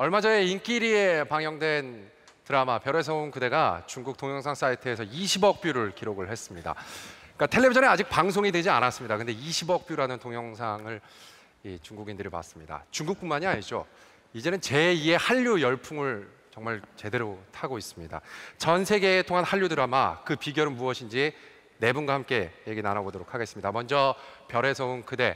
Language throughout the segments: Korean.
얼마 전에 인기리에 방영된 드라마 별에서 온 그대가 중국 동영상 사이트에서 20억 뷰를 기록을 했습니다. 그러니까 텔레비전에 아직 방송이 되지 않았습니다. 근데 20억 뷰라는 동영상을 이 중국인들이 봤습니다. 중국뿐만이 아니죠. 이제는 제2의 한류 열풍을 정말 제대로 타고 있습니다. 전 세계에 통한 한류 드라마, 그 비결은 무엇인지 네 분과 함께 얘기 나눠보도록 하겠습니다. 먼저 별에서 온 그대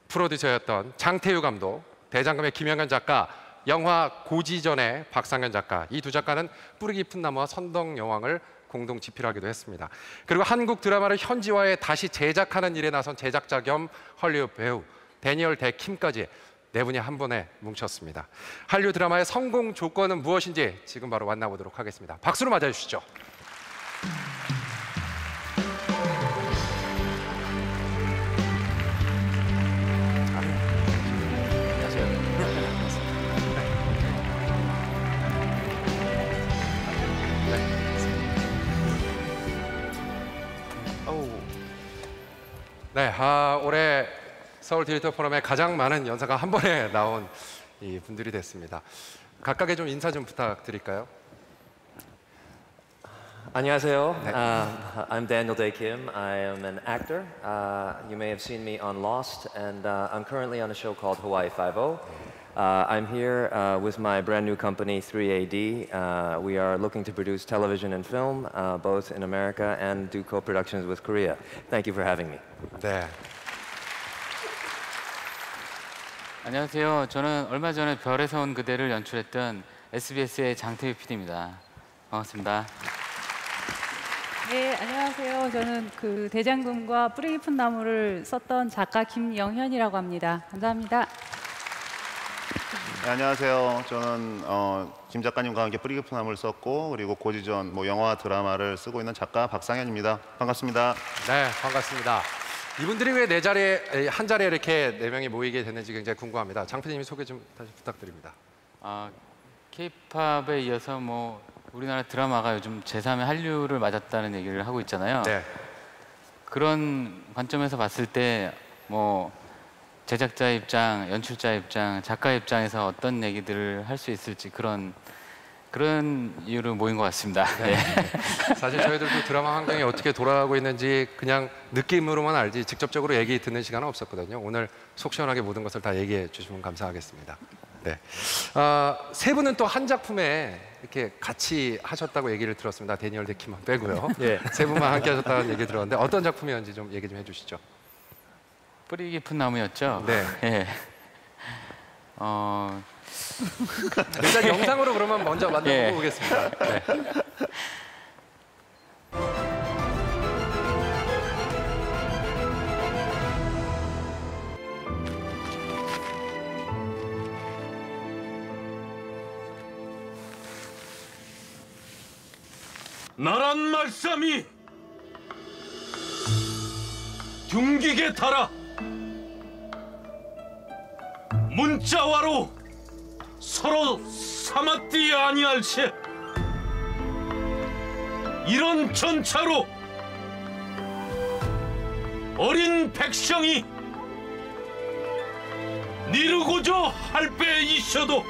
프로듀서였던 장태유 감독, 대장금의 김영현 작가, 영화 고지전의 박상현 작가, 이 두 작가는 뿌리 깊은 나무와 선덕여왕을 공동 집필하기도 했습니다. 그리고 한국 드라마를 현지화해 다시 제작하는 일에 나선 제작자 겸 헐리우드 배우 데니얼 대 킴까지 네 분이 한 번에 뭉쳤습니다. 한류 드라마의 성공 조건은 무엇인지 지금 바로 만나보도록 하겠습니다. 박수로 맞아주시죠. 네, 올해 서울 디지털 포럼에 가장 많은 연사가 한 번에 나온 이 분들이 됐습니다. 각각의 좀 인사 좀 부탁드릴까요? 안녕하세요. 네. I'm Daniel Dae Kim. I am an actor. You may have seen me on Lost, and I'm currently on a show called Hawaii Five-0. I'm here with my brand new company, 3AD. We are looking to produce television and film, both in America and do co-productions with Korea. Thank you for having me. 네. 안녕하세요. 저는 얼마 전에 별에서 온 그대를 연출했던 SBS의 장태유 PD입니다. 반갑습니다. 네, 안녕하세요. 저는 그 대장금과 뿌리 깊은 나무를 썼던 작가 김영현이라고 합니다. 감사합니다. 네, 안녕하세요. 저는 김 작가님과 함께 뿌리 깊은 나무를 썼고 그리고 고지전 영화 드라마를 쓰고 있는 작가 박상현입니다. 반갑습니다. 네, 반갑습니다. 이분들이 왜 네 자리에 한 자리에 이렇게 네 명이 모이게 됐는지 굉장히 궁금합니다. 장 PD님이 소개 좀 다시 부탁드립니다. K-팝에 이어서 우리나라 드라마가 요즘 제3의 한류를 맞았다는 얘기를 하고 있잖아요. 네. 그런 관점에서 봤을 때 제작자 입장, 연출자 입장, 작가 입장에서 어떤 얘기들을 할 수 있을지 그런 이유로 모인 것 같습니다. 네. 사실 저희들도 드라마 환경이 어떻게 돌아가고 있는지 그냥 느낌으로만 알지 직접적으로 얘기 듣는 시간은 없었거든요. 오늘 속 시원하게 모든 것을 다 얘기해 주시면 감사하겠습니다. 네. 세 분은 또 한 작품에 이렇게 같이 하셨다고 얘기를 들었습니다. 데니얼 대 킴만 빼고요. 네. 세 분만 함께 하셨다는 얘기 들었는데 어떤 작품이었는지 좀 얘기 좀 해주시죠. 뿌리 깊은 나무였죠? 네. 네. 일단 영상으로 그러면 먼저 만나보고 보겠습니다. 네. 나란 말씀이 둥기게 달아 문자와로 서로 삼았디 아니할세. 이런 전차로 어린 백성이 니르고자 할 배 있어도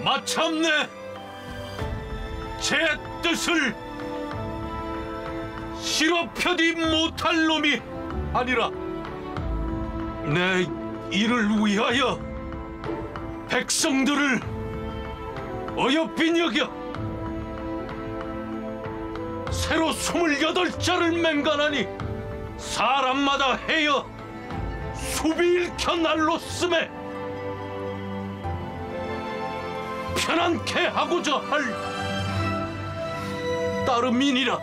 마침내 제 뜻을 실어펴지 못할 놈이 아니라 내 이를 위하여 백성들을 어여삐 여겨 새로 28자를 맹간하니 사람마다 해여 수비 일켜 날로 쓰매 편안케 하고자 할 따름이니라.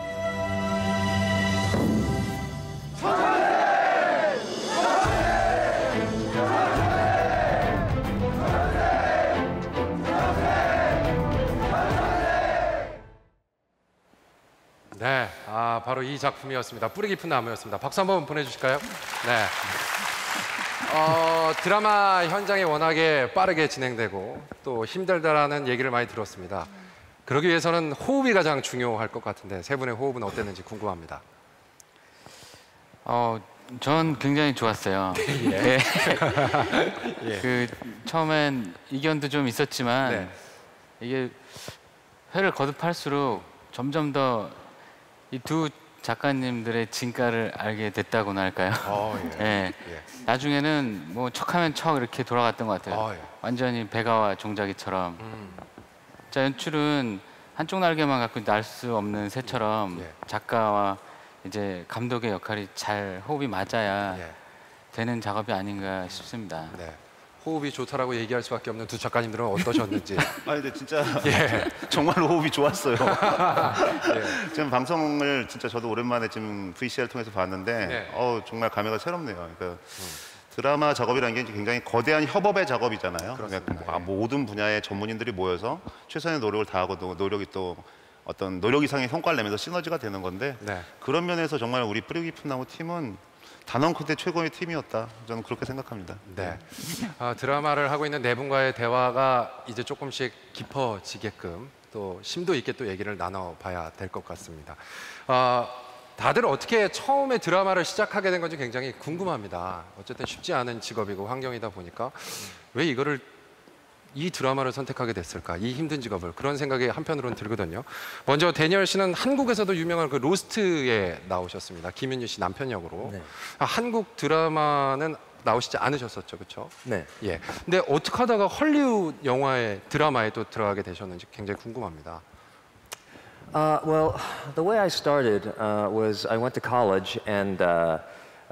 네, 바로 이 작품이었습니다. 뿌리 깊은 나무였습니다. 박수 한번 보내주실까요? 네. 드라마 현장이 워낙에 빠르게 진행되고 또 힘들다라는 얘기를 많이 들었습니다. 그러기 위해서는 호흡이 가장 중요할 것 같은데 세 분의 호흡은 어땠는지 궁금합니다. 전 굉장히 좋았어요. 네. 그 처음엔 이견도 좀 있었지만 네. 이게 회를 거듭할수록 점점 더 이 두 작가님들의 진가를 알게 됐다고나 할까요? 예. 네. 예. 나중에는 뭐 척하면 척 이렇게 돌아갔던 것 같아요. 예. 완전히 배가와 종자기처럼. 자, 연출은 한쪽 날개만 갖고 날 수 없는 새처럼 예. 작가와 이제 감독의 역할이 잘 호흡이 맞아야 예. 되는 작업이 아닌가 싶습니다. 네. 호흡이 좋다라고 얘기할 수밖에 없는 두 작가님들은 어떠셨는지. 아니 근데 진짜 예. 정말 호흡이 좋았어요. 예. 지금 방송을 진짜 저도 오랜만에 지금 VCR 통해서 봤는데 네. 정말 감회가 새롭네요. 그러니까 드라마 작업이라는 게 굉장히 거대한 협업의 작업이잖아요. 그렇습니다. 그러니까 모든 분야의 전문인들이 모여서 최선의 노력을 다하고 또 노력이 또 어떤 노력 이상의 성과를 내면서 시너지가 되는 건데 네. 그런 면에서 정말 우리 뿌리 깊은 나무 팀은 단언컨대 최고의 팀이었다. 저는 그렇게 생각합니다. 네. 드라마를 하고 있는 네 분과의 대화가 이제 조금씩 깊어지게끔 또 심도 있게 또 얘기를 나눠봐야 될 것 같습니다. 다들 어떻게 처음에 드라마를 시작하게 된 건지 굉장히 궁금합니다. 어쨌든 쉽지 않은 직업이고 환경이다 보니까 왜 이 드라마를 선택하게 됐을까? 이 힘든 직업을. 그런 생각이 한편으로는 들거든요. 먼저 데니얼 씨는 한국에서도 유명한 그 로스트에 나오셨습니다. 김윤유 씨 남편 역으로. 네. 한국 드라마는 나오시지 않으셨었죠, 그렇죠? 네. 예. 근데 어떻게 하다가 헐리우드 영화에 드라마에 또 들어가게 되셨는지 굉장히 궁금합니다. Well, the way I started was I went to college and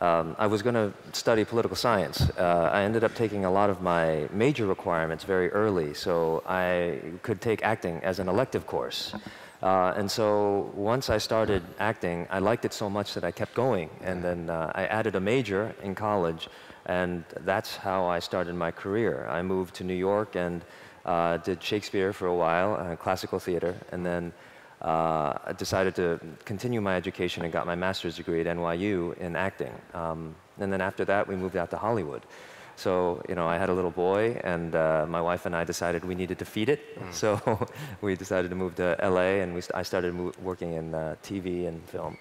I was going to study political science. I ended up taking a lot of my major requirements very early, so I could take acting as an elective course. And so once I started acting, I liked it so much that I kept going. And then I added a major in college, and that's how I started my career. I moved to New York and did Shakespeare for a while, classical theater, and then I decided to continue my education and got my master's degree at NYU in acting. And then after that, we moved out to Hollywood. So, you know, I had a little boy, and my wife and I decided we needed to feed it. So we decided to move to LA, and I started working in TV and film.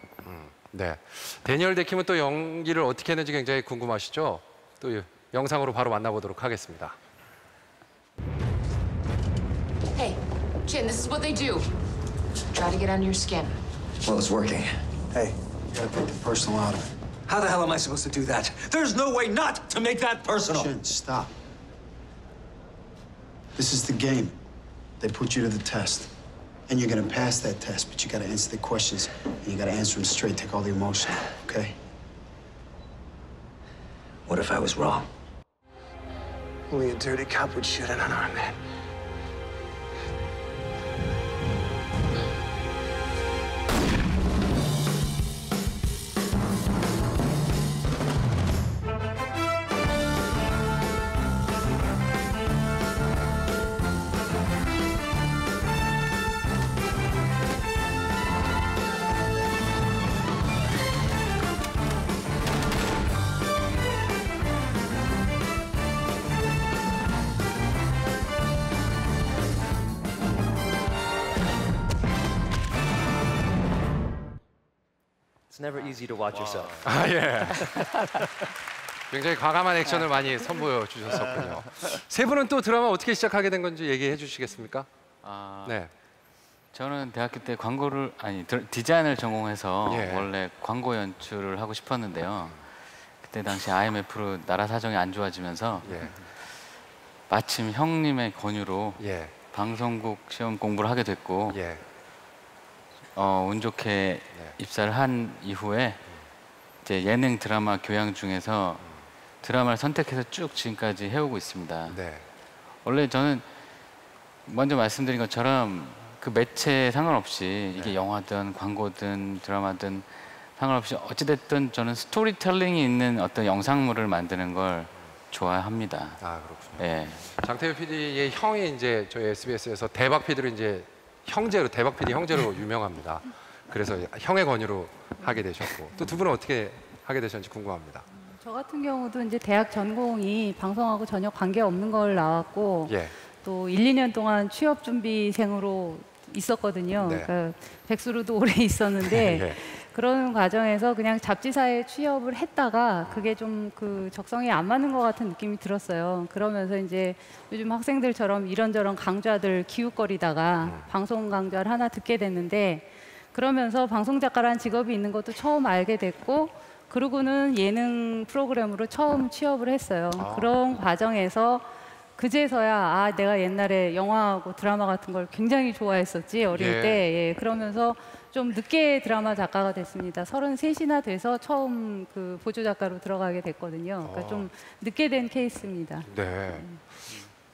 네. 데니얼 데킴은 또 연기를 어떻게 했는지 굉장히 궁금하시죠? 또 영상으로 바로 만나보도록 하겠습니다. Hey, Jin, this is what they do. Try to get under your skin. Well, it's working. Hey, you gotta take the personal out of it. How the hell am I supposed to do that? There's no way not to make that personal. Jin, stop. This is the game. They put you to the test. And you're gonna pass that test, but you gotta answer the questions. And you gotta answer them straight, take all the emotion out, okay? What if I was wrong? Only a dirty cop would shoot an unarmed man. It's never easy to watch yourself. 예. 굉장히 과감한 액션을 많이 선보여 주셨었군요. 세 분은 또 드라마 어떻게 시작하게 된 건지 얘기해 주시겠습니까? 네. 저는 대학교 때 디자인을 전공해서 예. 원래 광고 연출을 하고 싶었는데요. 그때 당시 IMF로 나라 사정이 안 좋아지면서 예. 마침 형님의 권유로 예. 방송국 시험 공부를 하게 됐고 예. 운 좋게 입사를 한 이후에 이제 예능 드라마 교양 중에서 드라마를 선택해서 쭉 지금까지 해오고 있습니다. 네. 원래 저는 먼저 말씀드린 것처럼 그 매체에 상관없이 이게 영화든 광고든 드라마든 상관없이 어찌됐든 저는 스토리텔링이 있는 어떤 영상물을 만드는 걸 좋아합니다. 아, 그렇군요. 예. 장태우 PD의 형이 이제 저희 SBS에서 대박 PD로 이제 대박 PD 형제로 유명합니다. 그래서 형의 권유로 하게 되셨고 또 두 분은 어떻게 하게 되셨는지 궁금합니다. 저 같은 경우도 이제 대학 전공이 방송하고 전혀 관계 없는 걸 나왔고 예. 또 1, 2년 동안 취업 준비생으로 있었거든요. 네. 그러니까 백수로도 오래 있었는데 예. 그런 과정에서 그냥 잡지사에 취업을 했다가 그게 좀 그 적성이 안 맞는 것 같은 느낌이 들었어요. 그러면서 이제 요즘 학생들처럼 이런저런 강좌들 기웃거리다가 방송 강좌를 하나 듣게 됐는데 그러면서 방송 작가라는 직업이 있는 것도 처음 알게 됐고 그러고는 예능 프로그램으로 처음 취업을 했어요. 그런 과정에서 그제서야 아 내가 옛날에 영화하고 드라마 같은 걸 굉장히 좋아했었지 어릴 예. 때. 예, 그러면서 좀 늦게 드라마 작가가 됐습니다. 33이나 돼서 처음 그 보조 작가로 들어가게 됐거든요. 그러니까 좀 늦게 된 케이스입니다. 네.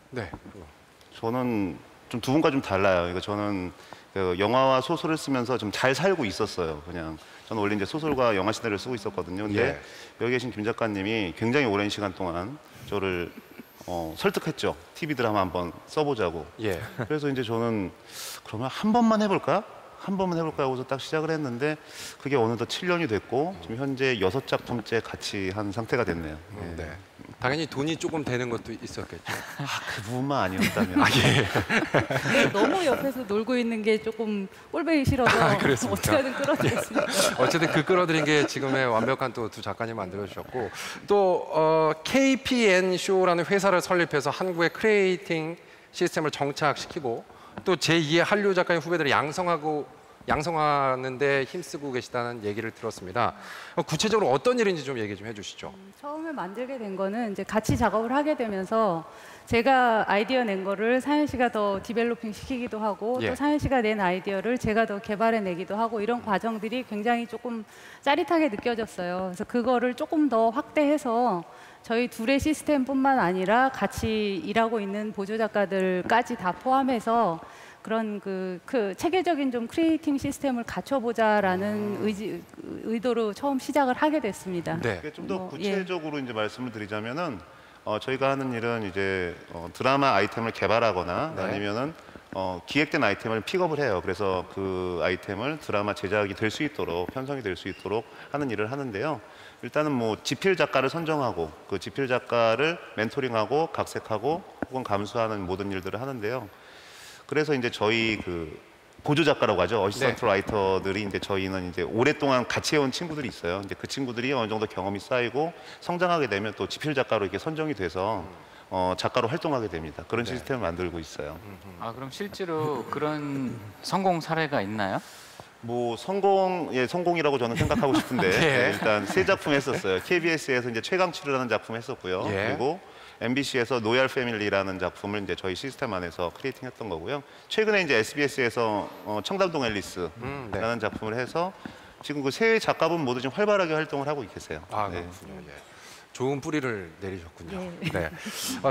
네. 저는 좀 두 분과 좀 달라요. 그러니까 저는 그 영화와 소설을 쓰면서 좀 잘 살고 있었어요. 그냥 저는 원래 이제 소설과 영화 시나리오를 쓰고 있었거든요. 근데 예. 여기 계신 김 작가님이 굉장히 오랜 시간 동안 저를 설득했죠. TV 드라마 한번 써보자고. 예. 그래서 이제 저는 그러면 한 번만 해볼까? 한 번만 해볼까 하고서 딱 시작을 했는데 그게 어느덧 7년이 됐고 지금 현재 6작품째 같이 한 상태가 됐네요. 예. 네. 당연히 돈이 조금 되는 것도 있었겠죠. 그 부분만 아니었다면. 네, 너무 옆에서 놀고 있는 게 조금 꼴보기 싫어서 그렇습니까? 어떻게든 끌어들였습니다. 어쨌든 그 끌어들인 게 지금의 완벽한 또 두 작가님 만들어주셨고 또 KPN 쇼라는 회사를 설립해서 한국의 크리에이팅 시스템을 정착시키고 또 제2의 한류 작가의 후배들을 양성하는 데 힘쓰고 계시다는 얘기를 들었습니다. 구체적으로 어떤 일인지 좀 얘기 좀 해주시죠. 처음에 만들게 된 거는 이제 같이 작업을 하게 되면서 제가 아이디어 낸 거를 사연 씨가 더 디벨로핑 시키기도 하고 예. 또 사연 씨가 낸 아이디어를 제가 더 개발해 내기도 하고 이런 과정들이 굉장히 조금 짜릿하게 느껴졌어요. 그래서 그거를 조금 더 확대해서 저희 둘의 시스템뿐만 아니라 같이 일하고 있는 보조 작가들까지 다 포함해서 그런 그 체계적인 좀 크리에이팅 시스템을 갖춰보자라는 의도로 처음 시작을 하게 됐습니다. 네. 좀 더 뭐, 구체적으로 이제 말씀을 드리자면은 저희가 하는 일은 이제 드라마 아이템을 개발하거나 네. 아니면은 기획된 아이템을 픽업을 해요. 그래서 그 아이템을 드라마 제작이 될 수 있도록 편성이 될 수 있도록 하는 일을 하는데요. 일단은 뭐 지필 작가를 선정하고 그 지필 작가를 멘토링하고 각색하고 혹은 감수하는 모든 일들을 하는데요. 그래서 이제 저희 그 보조 작가라고 하죠. 어시스턴트 라이터들이 이제 저희는 이제 오랫동안 같이 해온 친구들이 있어요. 이제 그 친구들이 어느 정도 경험이 쌓이고 성장하게 되면 또 지필 작가로 이렇게 선정이 돼서 작가로 활동하게 됩니다. 그런 시스템을 만들고 있어요. 아 그럼 실제로 그런 성공 사례가 있나요? 뭐 성공이라고 저는 생각하고 싶은데 네. 일단 세 작품 했었어요. KBS에서 이제 최강치료라는 작품 했었고요. 예. 그리고 MBC에서 노얄 패밀리라는 작품을 이제 저희 시스템 안에서 크리에이팅했던 거고요. 최근에 이제 SBS에서 청담동 앨리스라는 네. 작품을 해서 지금 그 세 작가분 모두 지금 활발하게 활동을 하고 계세요. 아 네. 그렇군요. 예. 좋은 뿌리를 내리셨군요. 네.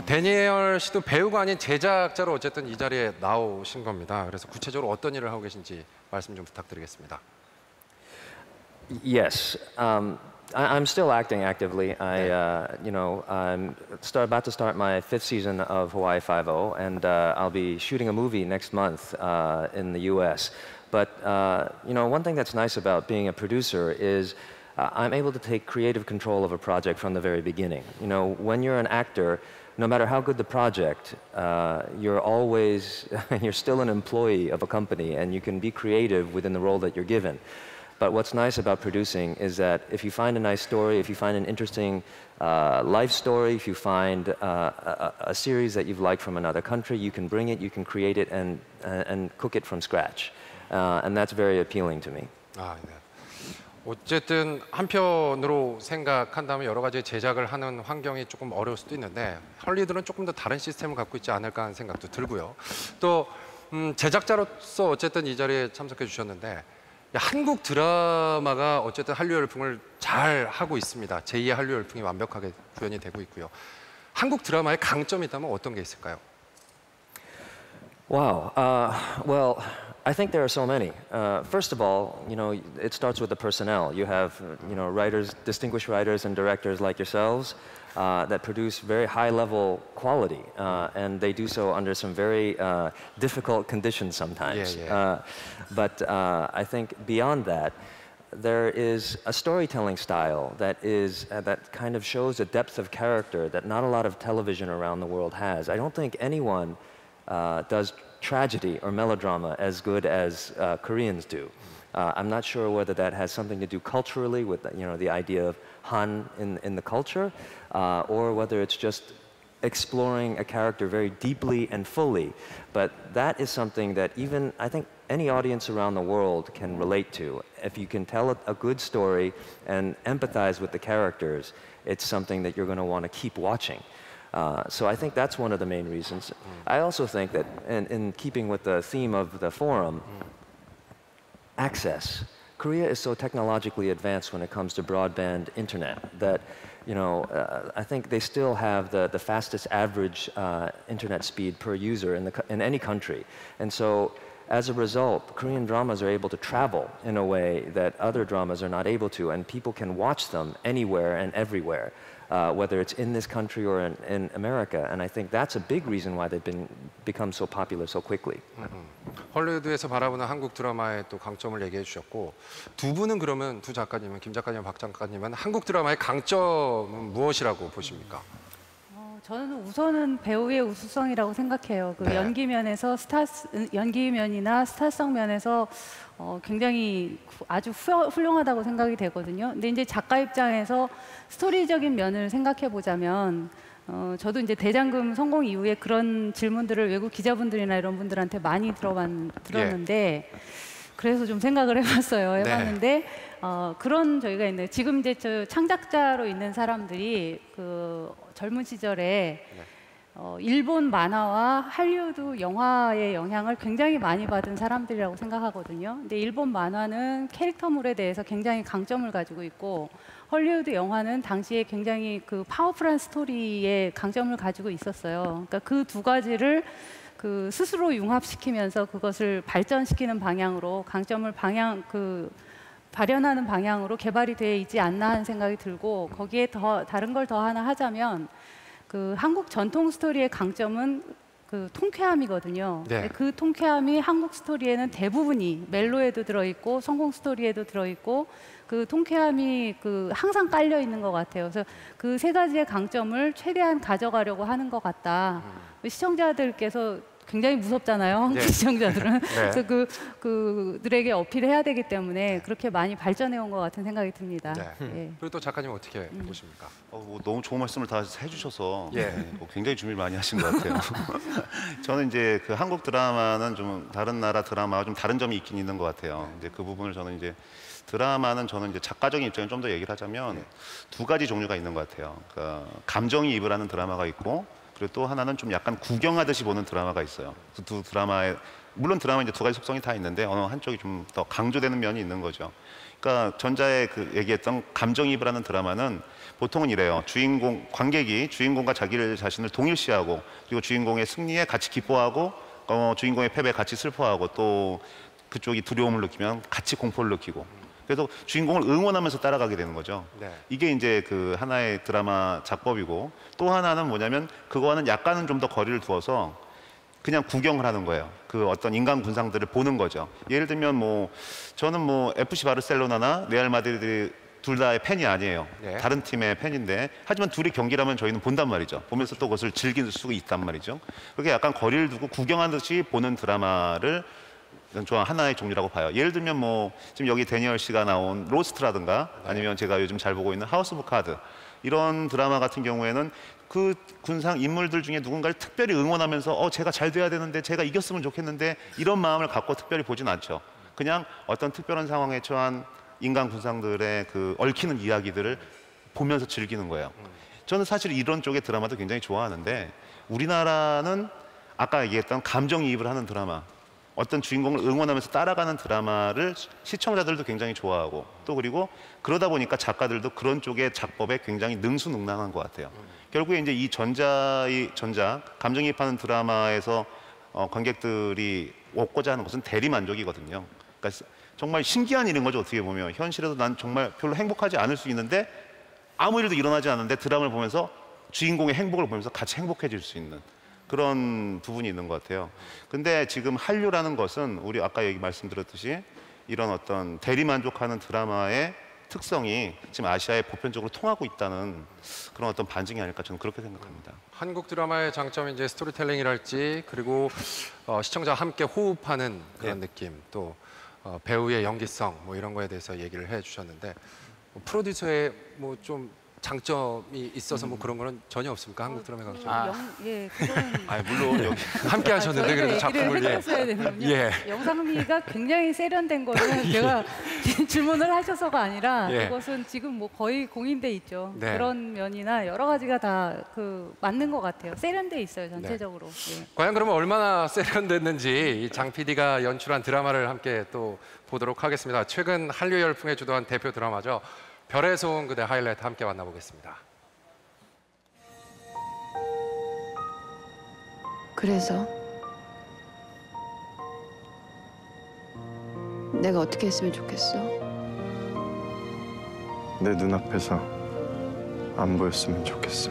데니엘 씨도 배우가 아닌 제작자로 어쨌든 이 자리에 나오신 겁니다. 그래서 구체적으로 어떤 일을 하고 계신지 말씀 좀 부탁드리겠습니다. Yes. I'm still acting actively. I'm about to start my 5th season of Hawaii Five-0, and I'll be shooting a movie next month in the U.S. But one thing that's nice about being a producer is I'm able to take creative control of a project from the very beginning. When you're an actor, no matter how good the project, you're still an employee of a company, and you can be creative within the role that you're given. But what's nice about producing is that if you find a nice story, if you find an interesting life story, if you find a series that you've liked from another country, you can bring it, you can create it, and cook it from scratch. And that's very appealing to me. 아, 네. 어쨌든 한편으로 생각한다면 여러 가지 제작을 하는 환경이 조금 어려울 수도 있는데 헐리우드는 조금 더 다른 시스템을 갖고 있지 않을까 하는 생각도 들고요. 또 제작자로서 어쨌든 이 자리에 참석해 주셨는데 한국 드라마가 어쨌든 한류 열풍을 잘 하고 있습니다. 제2의 한류 열풍이 완벽하게 구현이 되고 있고요. 한국 드라마의 강점이 있다면 어떤 게 있을까요? Wow. Well, I think there are so many. First of all, it starts with the personnel. You have, writers, distinguished writers and directors like yourselves that produce very high-level quality, and they do so under some very difficult conditions sometimes. But I think beyond that, there is a storytelling style that kind of shows a depth of character that not a lot of television around the world has. I don't think anyone does tragedy or melodrama as good as Koreans do. I'm not sure whether that has something to do culturally with the idea of Han in the culture, or whether it's just exploring a character very deeply and fully. But that is something that even, I think, any audience around the world can relate to. If you can tell a good story and empathize with the characters, it's something that you're going to want to keep watching. So I think that's one of the main reasons. I also think that, in keeping with the theme of the forum, access. Korea is so technologically advanced when it comes to broadband internet that, I think they still have the fastest average internet speed per user in any country. And so, as a result, Korean dramas are able to travel in a way that other dramas are not able to, and people can watch them anywhere and everywhere, whether it's in this country or in America. And I think that's a big reason why they've become so popular so quickly. 헐리우드에서 바라보는 한국 드라마의 또 강점을 얘기해 주셨고, 두 분은 그러면, 두 작가님은, 김 작가님, 박 작가님은 한국 드라마의 강점은 무엇이라고 보십니까? 저는 우선은 배우의 우수성이라고 생각해요. 그 네. 연기면이나 스타성 면에서 굉장히 아주 훌륭하다고 생각이 되거든요. 근데 이제 작가 입장에서 스토리적인 면을 생각해 보자면, 저도 이제 대장금 성공 이후에 그런 질문들을 외국 기자분들이나 이런 분들한테 많이 들었는데, 그래서 좀 생각을 해봤는데, 그런 저희가 있네요. 지금 이제 저 창작자로 있는 사람들이 그 젊은 시절에 일본 만화와 할리우드 영화의 영향을 굉장히 많이 받은 사람들이라고 생각하거든요. 근데 일본 만화는 캐릭터물에 대해서 굉장히 강점을 가지고 있고, 헐리우드 영화는 당시에 굉장히 그 파워풀한 스토리에 강점을 가지고 있었어요. 그러니까 그 두 가지를 그 스스로 융합시키면서 그것을 발전시키는 방향으로 강점을 발현하는 방향으로 개발이 되어 있지 않나 하는 생각이 들고, 거기에 더 다른 걸 더 하나 하자면 그 한국 전통 스토리의 강점은 그 통쾌함이거든요. 네. 그 통쾌함이 한국 스토리에는 대부분이 멜로에도 들어있고 성공 스토리에도 들어있고, 그 통쾌함이 그 항상 깔려 있는 것 같아요. 그래서 그 세 가지의 강점을 최대한 가져가려고 하는 것 같다. 시청자들께서 굉장히 무섭잖아요, 한국 시청자들은. 그래서 그들에게 어필해야 되기 때문에 그렇게 많이 발전해 온 것 같은 생각이 듭니다. 그리고 또 작가님 어떻게 보십니까? 너무 좋은 말씀을 다 해주셔서 굉장히 준비를 많이 하신 것 같아요. 저는 이제 그 한국 드라마는 좀 다른 나라 드라마와 좀 다른 점이 있긴 있는 것 같아요. 이제 그 부분을 저는 이제 저는 이제 작가적인 입장에 좀 더 얘기를 하자면 두 가지 종류가 있는 것 같아요. 그러니까 감정이입을 하는 드라마가 있고, 그리고 또 하나는 좀 약간 구경하듯이 보는 드라마가 있어요. 그 두 드라마에, 물론 드라마 이제 두 가지 속성이 다 있는데 어느 한쪽이 좀 더 강조되는 면이 있는 거죠. 그러니까 전자에 그 얘기했던 감정이입을 하는 드라마는 보통은 이래요. 관객이 주인공과 자신을 동일시하고, 그리고 주인공의 승리에 같이 기뻐하고, 주인공의 패배에 같이 슬퍼하고, 또 그쪽이 두려움을 느끼면 같이 공포를 느끼고, 그래서 주인공을 응원하면서 따라가게 되는 거죠. 이게 이제 그 하나의 드라마 작법이고, 또 하나는 뭐냐면 그거와는 약간은 좀 더 거리를 두어서 그냥 구경을 하는 거예요. 그 어떤 인간 군상들을 보는 거죠. 예를 들면 저는 FC 바르셀로나나 레알 마드리드 둘 다의 팬이 아니에요. 다른 팀의 팬인데, 하지만 둘이 경기를 하면 저희는 본단 말이죠. 보면서 또 그것을 즐길 수가 있단 말이죠. 그렇게 약간 거리를 두고 구경하듯이 보는 드라마를 저는 하나의 종류라고 봐요. 예를 들면 지금 여기 데니얼 씨가 나온 로스트라든가, 아니면 제가 요즘 잘 보고 있는 하우스 오브 카드, 이런 드라마 같은 경우에는 그 군상 인물들 중에 누군가를 특별히 응원하면서 제가 잘 돼야 되는데, 제가 이겼으면 좋겠는데, 이런 마음을 갖고 특별히 보진 않죠. 그냥 어떤 특별한 상황에 처한 인간 군상들의 그 얽히는 이야기들을 보면서 즐기는 거예요. 저는 사실 이런 쪽의 드라마도 굉장히 좋아하는데, 우리나라는 아까 얘기했던 감정이입을 하는 드라마, 어떤 주인공을 응원하면서 따라가는 드라마를 시청자들도 굉장히 좋아하고, 또 그리고 그러다 보니까 작가들도 그런 쪽의 작법에 굉장히 능수능란한 것 같아요. 결국에 이제 이 감정이입하는 드라마에서 관객들이 얻고자 하는 것은 대리만족이거든요. 그러니까 정말 신기한 일인 거죠, 어떻게 보면. 현실에도 난 정말 별로 행복하지 않을 수 있는데, 아무 일도 일어나지 않는데 드라마를 보면서 주인공의 행복을 보면서 같이 행복해질 수 있는 그런 부분이 있는 것 같아요. 근데 지금 한류라는 것은 우리 아까 말씀드렸듯이 이런 어떤 대리만족하는 드라마의 특성이 지금 아시아에 보편적으로 통하고 있다는 그런 어떤 반증이 아닐까, 저는 그렇게 생각합니다. 한국 드라마의 장점이 이제 스토리텔링이랄지, 그리고 시청자와 함께 호흡하는 그런 느낌, 또 배우의 연기성 뭐 이런 거에 대해서 얘기를 해주셨는데 뭐 프로듀서의 뭐 좀 장점이 있어서 뭐 그런 거는 전혀 없습니까? 한국 드라마 강점. 예, 그거는 물론 여기 함께 하셨는데 그래도 작품을 했었어야 되는군요. 예. 영상미가 굉장히 세련된 거는 제가 질문을 하셔서가 아니라 예. 그것은 지금 뭐 거의 공인돼 있죠. 네. 그런 면이나 여러 가지가 다 그 맞는 것 같아요. 세련돼 있어요 전체적으로. 예. 과연 그러면 얼마나 세련됐는지 이 장 PD가 연출한 드라마를 함께 또 보도록 하겠습니다. 최근 한류 열풍에 주도한 대표 드라마죠. 별에서 온 그대 하이라이트 함께 만나보겠습니다. 그래서 내가 어떻게 했으면 좋겠어? 내 눈앞에서 안 보였으면 좋겠어.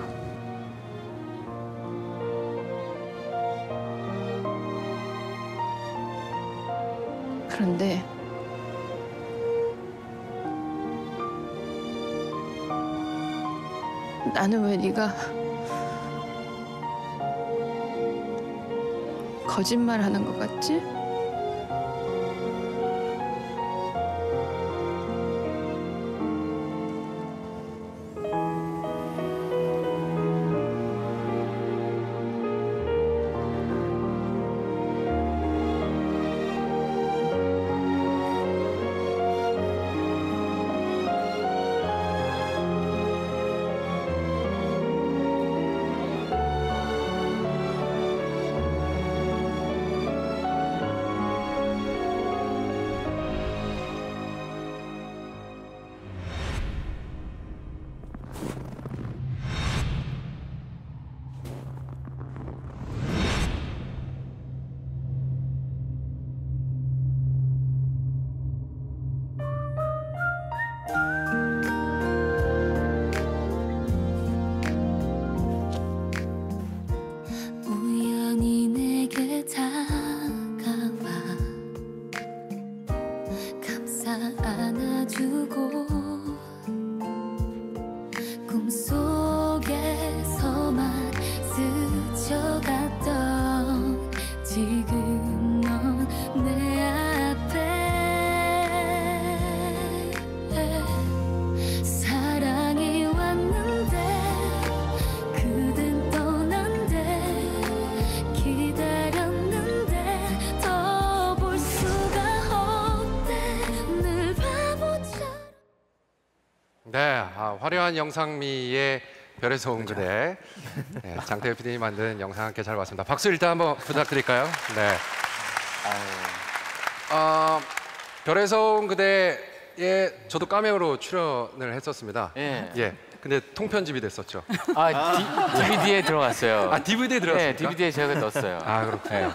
그런데 나는 왜 네가 거짓말하는 것 같지? 우연히 내게 다가와 감싸 안아주고 꿈속에서만 스쳐갔던 지금 넌 내 앞에 사랑이 왔는데 그댄 떠난대 기다렸는데 더 볼 수가 없대 늘 바보처럼. 네, 화려한 영상미의 별에서 온 그대. 네, 장태우 PD님이 만든 영상 함께 잘 봤습니다. 박수 일단 한번 부탁드릴까요? 네. 별에서 온 그대에 저도 카메오로 출연을 했었습니다. 예. 근데 통편집이 됐었죠. DVD에 들어갔어요. DVD에 들어갔습니까? 네, DVD에 제가 넣었어요. 그렇군요.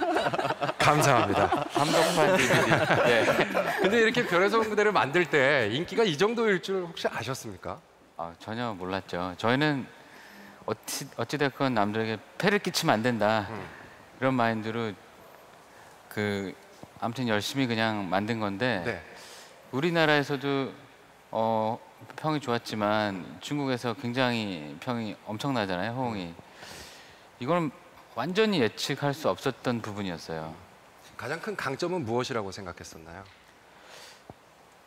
감사합니다. 감독판 DVD. 네. 근데 이렇게 별에서 온 그대를 만들 때 인기가 이 정도일 줄 혹시 아셨습니까? 전혀 몰랐죠. 저희는 어찌됐건 남들에게 폐를 끼치면 안 된다. 그런 마인드로 아무튼 열심히 그냥 만든 건데 네. 우리나라에서도 평이 좋았지만 중국에서 굉장히 평이 엄청나잖아요. 호응이. 이거는 완전히 예측할 수 없었던 부분이었어요. 가장 큰 강점은 무엇이라고 생각했었나요?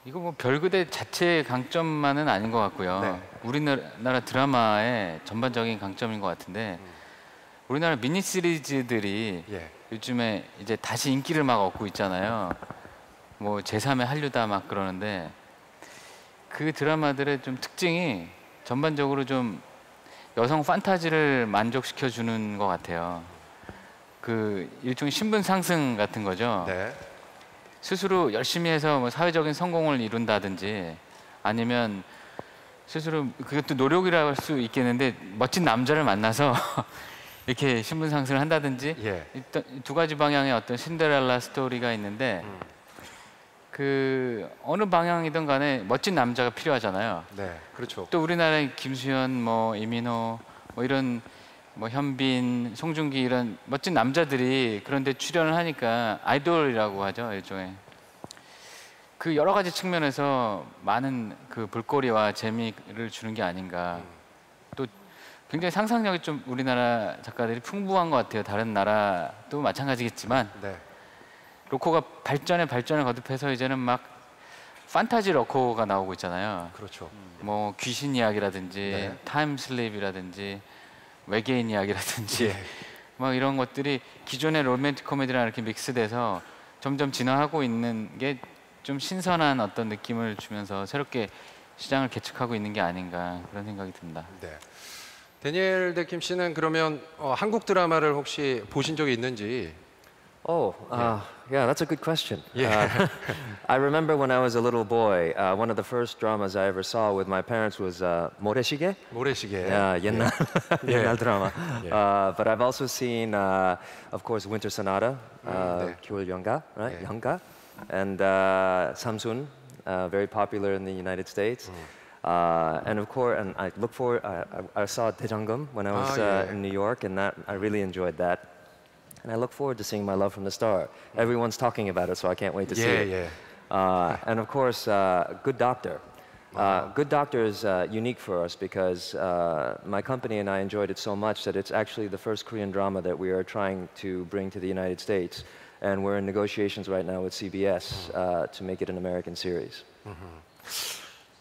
이거 뭐 별그대 자체의 강점만은 아닌 것 같고요. 네. 우리나라 드라마의 전반적인 강점인 것 같은데 우리나라 미니 시리즈들이 요즘에 이제 다시 인기를 막 얻고 있잖아요. 뭐 제3의 한류다 막 그러는데 그 드라마들의 좀 특징이 전반적으로 좀 여성 판타지를 만족시켜 주는 것 같아요. 일종의 신분 상승 같은 거죠. 네. 스스로 열심히 해서 뭐 사회적인 성공을 이룬다든지 아니면 스스로 그것도 노력이라고 할 수 있겠는데 멋진 남자를 만나서 이렇게 신분 상승을 한다든지 일단 두 가지 방향의 어떤 신데렐라 스토리가 있는데 어느 방향이든 간에 멋진 남자가 필요하잖아요. 네, 그렇죠. 또 우리나라의 김수현, 뭐 이민호, 뭐 이런 뭐 현빈, 송중기 이런 멋진 남자들이 그런데 출연을 하니까 아이돌이라고 하죠, 일종의. 그 여러 가지 측면에서 많은 그 볼거리와 재미를 주는 게 아닌가. 또 굉장히 상상력이 좀 우리나라 작가들이 풍부한 것 같아요. 다른 나라도 마찬가지겠지만. 네. 로코가 발전에 거듭해서 이제는 막 판타지 로코가 나오고 있잖아요. 그렇죠. 뭐 귀신 이야기라든지 네. 타임 슬립이라든지 외계인 이야기라든지 예. 막 이런 것들이 기존의 로맨틱 코미디랑 이렇게 믹스돼서 점점 진화하고 있는 게 좀 신선한 어떤 느낌을 주면서 새롭게 시장을 개척하고 있는 게 아닌가 그런 생각이 듭니다. 네. 데니엘 데킴 씨는 그러면 한국 드라마를 혹시 보신 적이 있는지? Oh, yeah, that's a good question. Yeah. I remember when I was a little boy, one of the first dramas I ever saw with my parents was 모래시계. 모래시계. Yeah, 옛날, 예. 옛날 drama. 예. But I've also seen, of course, Winter Sonata, 네. 겨울 연가, right? 예. 연가, and Samsun, very popular in the United States. And of course, and I look forward. I saw 대장금 when I was yeah. in New York, and that I really enjoyed that. And I look forward to seeing My Love from the Star. Everyone's talking about it, so I can't wait to see it. Yeah. And of course, Good Doctor. Good Doctor is unique for us because my company and I enjoyed it so much that it's actually the first Korean drama that we are trying to bring to the United States. And we're in negotiations right now with CBS to make it an American series.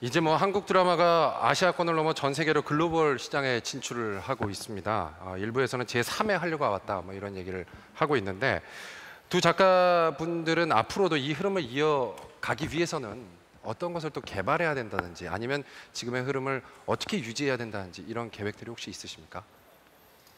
이제 뭐 한국 드라마가 아시아권을 넘어 전 세계로 글로벌 시장에 진출을 하고 있습니다. 일부에서는 제3의 한류가 왔다 뭐 이런 얘기를 하고 있는데 두 작가분들은 앞으로도 이 흐름을 이어가기 위해서는 어떤 것을 또 개발해야 된다든지 아니면 지금의 흐름을 어떻게 유지해야 된다든지 이런 계획들이 혹시 있으십니까?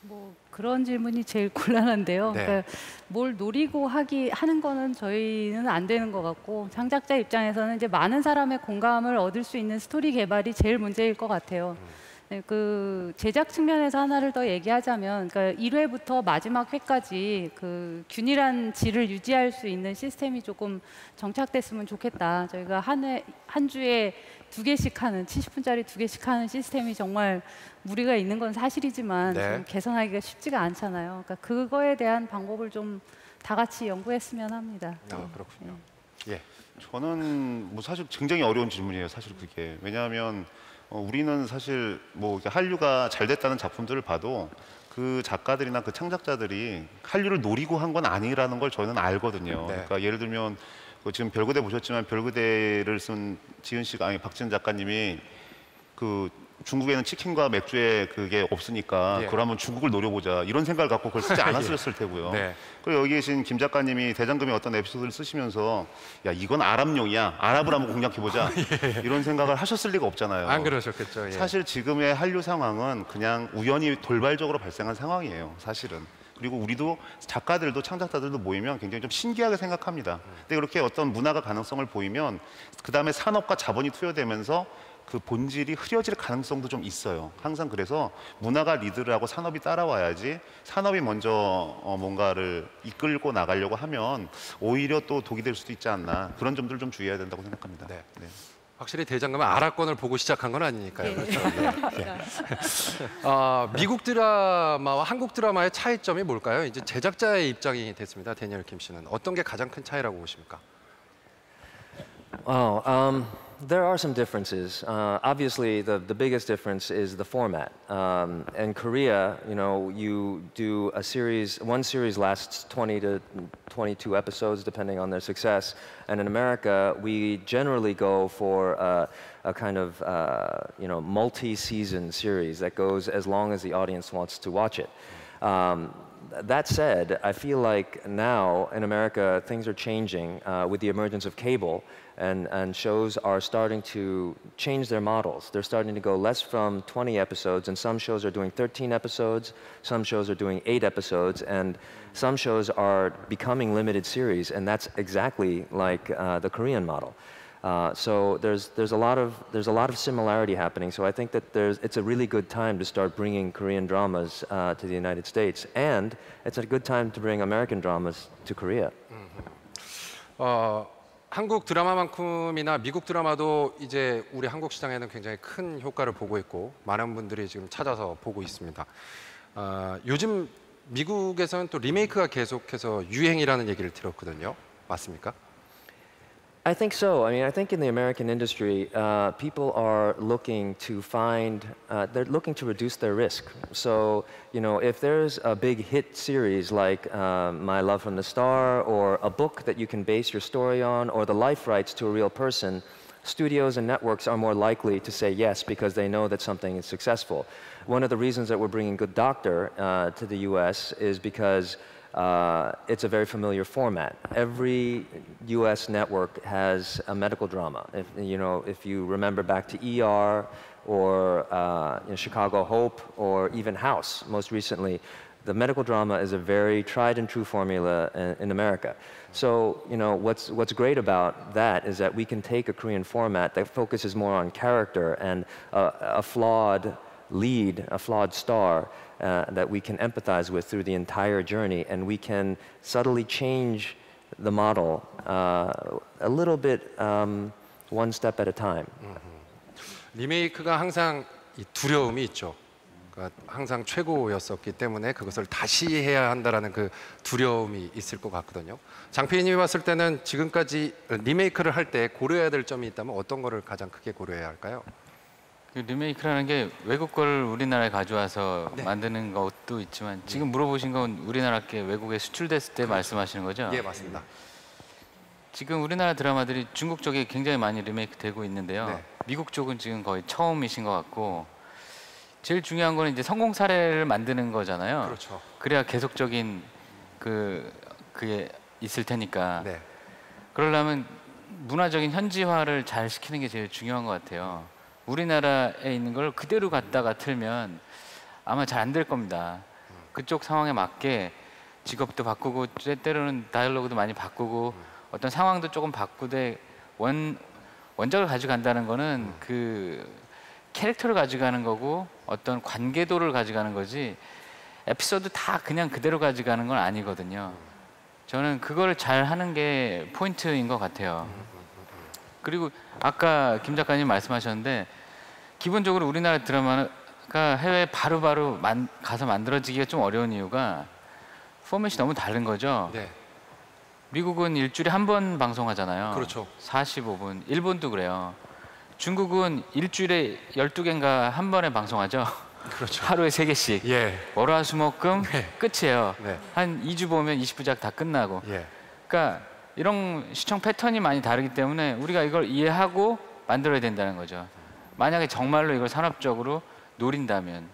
뭐 그런 질문이 제일 곤란한데요. 네. 그러니까 뭘 노리고 하는 거는 저희는 안 되는 것 같고 창작자 입장에서는 이제 많은 사람의 공감을 얻을 수 있는 스토리 개발이 제일 문제일 것 같아요. 네, 그 제작 측면에서 하나를 더 얘기하자면, 그러니까 1회부터 마지막 회까지 그 균일한 질을 유지할 수 있는 시스템이 조금 정착됐으면 좋겠다. 저희가 한 주에 2개씩 하는 70분짜리 2개씩 하는 시스템이 정말 무리가 있는 건 사실이지만 네. 좀 개선하기가 쉽지가 않잖아요. 그러니까 그거에 대한 방법을 좀 다 같이 연구했으면 합니다. 그렇군요. 네. 예. 저는 뭐 사실 굉장히 어려운 질문이에요. 사실 그게 왜냐하면 우리는 사실 뭐 한류가 잘 됐다는 작품들을 봐도 그 작가들이나 그 창작자들이 한류를 노리고 한 건 아니라는 걸 저는 알거든요. 네. 그러니까 예를 들면 지금 별그대 보셨지만 별그대를 쓴 지은 씨가 아니 박지은 작가님이 그 중국에는 치킨과 맥주에 그게 없으니까 예. 그러면 중국을 노려보자 이런 생각을 갖고 그걸 쓰지 않았을 테고요. 네. 그리고 여기 계신 김 작가님이 대장금의 어떤 에피소드를 쓰시면서 야 이건 아랍용이야, 아랍을 한번 공략해보자 이런 생각을 하셨을 리가 없잖아요. 안 그러셨겠죠. 예. 사실 지금의 한류 상황은 그냥 우연히 돌발적으로 발생한 상황이에요. 사실은. 그리고 우리도 작가들도 창작자들도 모이면 굉장히 좀 신기하게 생각합니다. 근데 그렇게 어떤 문화가 가능성을 보이면 그 다음에 산업과 자본이 투여되면서 그 본질이 흐려질 가능성도 좀 있어요. 항상 그래서 문화가 리드를 하고 산업이 따라와야지 산업이 먼저 뭔가를 이끌고 나가려고 하면 오히려 또 독이 될 수도 있지 않나 그런 점들을 좀 주의해야 된다고 생각합니다. 네. 네. 확실히 대장금은 아랍권을 보고 시작한 건 아니니까요. 그렇죠? 예. 미국 드라마와 한국 드라마의 차이점이 뭘까요? 이제 제작자의 입장이 됐습니다. 데니엘 킴 씨는 어떤 게 가장 큰 차이라고 보십니까? There are some differences. Obviously, the biggest difference is the format. In Korea, you do a series, one series lasts 20 to 22 episodes, depending on their success. And in America, we generally go for a kind of, multi-season series that goes as long as the audience wants to watch it. That said, I feel like now in America, things are changing with the emergence of cable. And shows are starting to change their models. They're starting to go less from 20 episodes, and some shows are doing 13 episodes, some shows are doing 8 episodes, and some shows are becoming limited series, and that's exactly like the Korean model. So there's a lot of similarity happening. So I think that it's a really good time to start bringing Korean dramas to the United States, and it's a good time to bring American dramas to Korea. 한국 드라마만큼이나 미국 드라마도 이제 우리 한국 시장에는 굉장히 큰 효과를 보고 있고 많은 분들이 지금 찾아서 보고 있습니다. 요즘 미국에서는 또 리메이크가 계속해서 유행이라는 얘기를 들었거든요. 맞습니까? I think so. I mean, I think in the American industry, people are looking to they're looking to reduce their risk. So, you know, if there's a big hit series like My Love from the Star, or a book that you can base your story on, or the life rights to a real person, studios and networks are more likely to say yes because they know that something is successful. One of the reasons that we're bringing Good Doctor to the US is because it's a very familiar format. Every U.S. network has a medical drama. If you remember back to ER or Chicago Hope or even House, most recently, the medical drama is a very tried and true formula in America. So, you know, what's great about that is that we can take a Korean format that focuses more on character and a flawed lead, a flawed star, that we can empathize with through the entire journey, and we can subtly change the model a little bit, one step at a time. 리메이크가 항상 이 두려움이 있죠. 그러니까 항상 최고였었기 때문에 그것을 다시 해야 한다라는 그 두려움이 있을 것 같거든요. 장피디님이 봤을 때는 지금까지 리메이크를 할 때 고려해야 될 점이 있다면 어떤 거를 가장 크게 고려해야 할까요? 리메이크라는 게 외국 걸 우리나라에 가져와서 만드는 것도 있지만 지금 물어보신 건 우리나라께 외국에 수출됐을 때 말씀하시는 거죠? 예, 맞습니다. 지금 우리나라 드라마들이 중국 쪽에 굉장히 많이 리메이크 되고 있는데요. 미국 쪽은 지금 거의 처음이신 것 같고, 제일 중요한 거는 이제 성공 사례를 만드는 거잖아요. 그렇죠. 그래야 계속적인 그게 있을 테니까. 그러려면 문화적인 현지화를 잘 시키는 게 제일 중요한 것 같아요. 우리나라에 있는 걸 그대로 갖다가 틀면 아마 잘 안 될 겁니다. 그쪽 상황에 맞게 직업도 바꾸고 때로는 다이얼로그도 많이 바꾸고 어떤 상황도 조금 바꾸되 원작을 가져간다는 거는 그 캐릭터를 가져가는 거고 어떤 관계도를 가져가는 거지 에피소드 다 그냥 그대로 가져가는 건 아니거든요. 저는 그걸 잘 하는 게 포인트인 것 같아요. 그리고 아까 김 작가님 말씀하셨는데 기본적으로 우리나라 드라마가 해외에 바로바로 가서 만들어지기가 좀 어려운 이유가 포맷이 너무 다른 거죠. 미국은 일주일에 한 번 방송하잖아요. 그렇죠. 45분. 일본도 그래요. 중국은 일주일에 12개인가 한 번에 방송하죠. 그렇죠. 하루에 3개씩. 월화수목금 끝이에요. 한 2주 보면 20부작 다 끝나고. 그러니까 이런 시청 패턴이 많이 다르기 때문에 우리가 이걸 이해하고 만들어야 된다는 거죠. 만약에 정말로 이걸 산업적으로 노린다면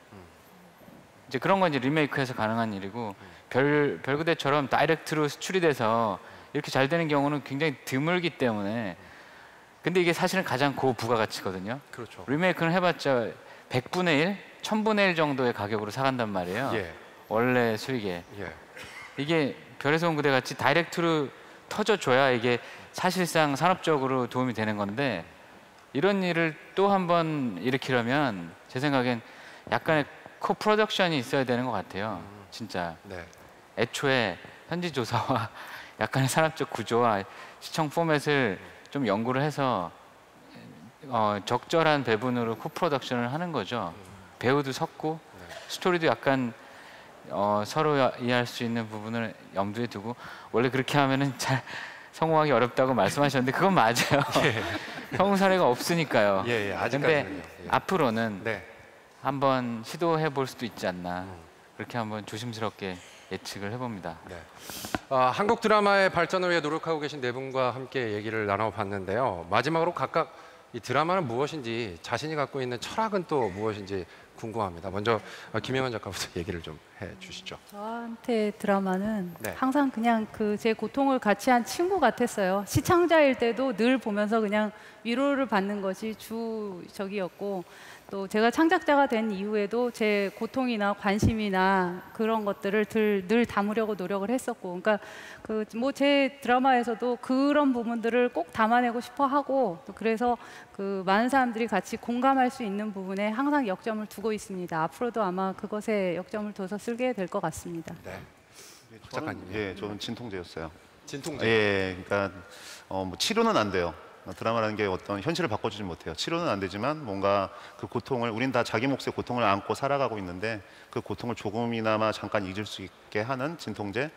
이제 그런 건 이제 리메이크해서 가능한 일이고 별그대처럼 다이렉트로 수출이 돼서 이렇게 잘 되는 경우는 굉장히 드물기 때문에 근데 이게 사실은 가장 고부가가치거든요. 그렇죠. 리메이크는 해봤자 100분의 1, 1000분의 1 정도의 가격으로 사간단 말이에요. 원래 수익에. 이게 별에서 온 그대 같이 다이렉트로 터져줘야 이게 사실상 산업적으로 도움이 되는 건데 이런 일을 또 한 번 일으키려면 제 생각엔 약간의 코프로덕션이 있어야 되는 것 같아요. 진짜. 애초에 현지 조사와 약간의 산업적 구조와 시청 포맷을 좀 연구를 해서 적절한 배분으로 코프로덕션을 하는 거죠. 배우도 섞고 스토리도 약간 서로 이해할 수 있는 부분을 염두에 두고 원래 그렇게 하면은 잘 성공하기 어렵다고 말씀하셨는데 그건 맞아요. 성공 사례가 없으니까요. 근데 앞으로는 한번 시도해 볼 수도 있지 않나 그렇게 한번 조심스럽게 예측을 해봅니다. 한국 드라마의 발전을 위해 노력하고 계신 네 분과 함께 얘기를 나눠봤는데요. 마지막으로 각각 이 드라마는 무엇인지 자신이 갖고 있는 철학은 또 무엇인지 궁금합니다. 먼저 김혜원 작가부터 얘기를 좀 해주시죠. 저한테 드라마는 항상 그냥 제 고통을 같이 한 친구 같았어요. 시청자일 때도 늘 보면서 그냥 위로를 받는 것이 주적이었고 또 제가 창작자가 된 이후에도 제 고통이나 관심이나 그런 것들을 늘 담으려고 노력을 했었고, 그러니까 제 드라마에서도 그런 부분들을 꼭 담아내고 싶어 하고, 또 그래서 많은 사람들이 같이 공감할 수 있는 부분에 항상 역점을 두고 있습니다. 앞으로도 아마 그것에 역점을 둬서 쓰게 될 것 같습니다. 저는 진통제였어요. 진통제. 그러니까 치료는 안 돼요. 드라마라는 게 어떤 현실을 바꿔주지 못해요. 치료는 안 되지만 뭔가 그 고통을 우린 다 자기 몫의 고통을 안고 살아가고 있는데 그 고통을 조금이나마 잠깐 잊을 수 있게 하는 진통제.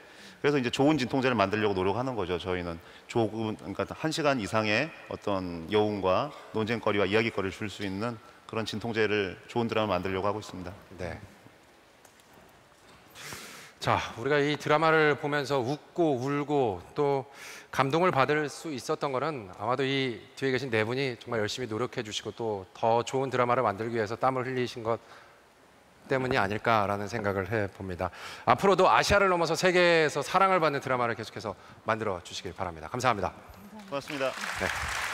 그래서 이제 좋은 진통제를 만들려고 노력하는 거죠. 저희는 조금 그러니까 1시간 이상의 어떤 여운과 논쟁거리와 이야기거리를 줄 수 있는 그런 진통제를 좋은 드라마 만들려고 하고 있습니다. 네. 자, 우리가 이 드라마를 보면서 웃고 울고 또 감동을 받을 수 있었던 거는 아마도 이 뒤에 계신 네 분이 정말 열심히 노력해 주시고 또 더 좋은 드라마를 만들기 위해서 땀을 흘리신 것 때문이 아닐까라는 생각을 해봅니다. 앞으로도 아시아를 넘어서 세계에서 사랑을 받는 드라마를 계속해서 만들어 주시길 바랍니다. 감사합니다. 고맙습니다. 네.